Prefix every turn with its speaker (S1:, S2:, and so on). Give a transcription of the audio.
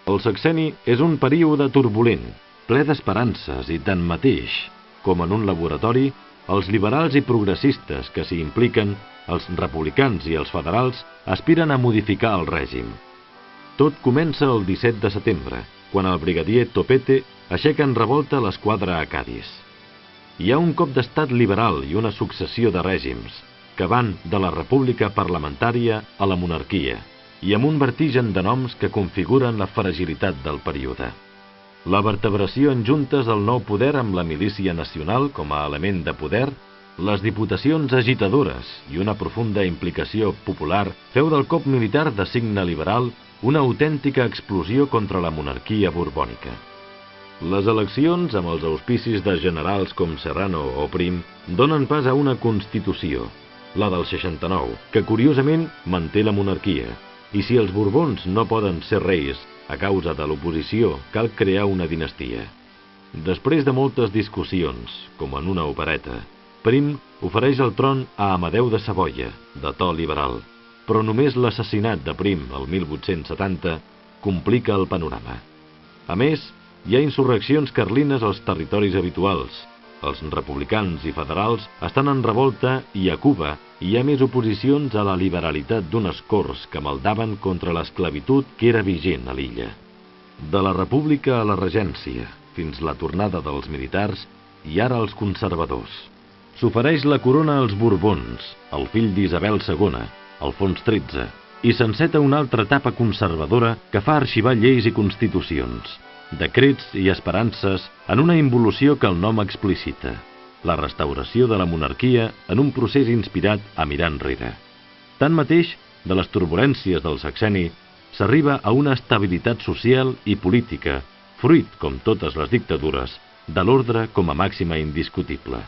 S1: El sexenni és un període turbulent, ple d'esperances i tanmateix, com en un laboratori, els liberals i progressistes que s'hi impliquen, els republicans i els federals, aspiren a modificar el règim. Tot comença el 17 de setembre, quan el brigadier Topete aixeca en revolta l'esquadra a Cadis. Hi ha un cop d'estat liberal i una successió de règims, que van de la república parlamentària a la monarquia, i amb un vertigen de noms que configuren la fragilitat del període. La vertebració en juntes del nou poder amb la milícia nacional com a element de poder, les diputacions agitadores i una profunda implicació popular feu del cop militar de signe liberal una autèntica explosió contra la monarquia borbònica. Les eleccions, amb els auspicis de generals com Serrano o Prim, donen pas a una constitució, la del 69, que curiosament manté la monarquia, i si els Borbons no poden ser reis a causa de l'oposició, cal crear una dinastia. Després de moltes discussions, com en una opereta, Prim ofereix el tron a Amadeu de Savoia, de to liberal, però només l'assassinat de Prim el 1870 complica el panorama. A més, hi ha insurreccions carlines als territoris habituals. Els republicans i federals estan en revolta i a Cuba hi ha més oposicions a la liberalitat d'unes corts que maldaven contra l'esclavitud que era vigent a l'illa. De la república a la regència, fins la tornada dels militars i ara els conservadors. S'ofereix la corona als Borbons, el fill d'Isabel II, Alfons XIII, i s'enceta una altra etapa conservadora que fa arxivar lleis i constitucions, decrets i esperances en una involució que el nom explicita, la restauració de la monarquia en un procés inspirat a mirar enrere. Tanmateix, de les turbulències del sexenni, s'arriba a una estabilitat social i política, fruit, com totes les dictadures, de l'ordre com a màxima indiscutible.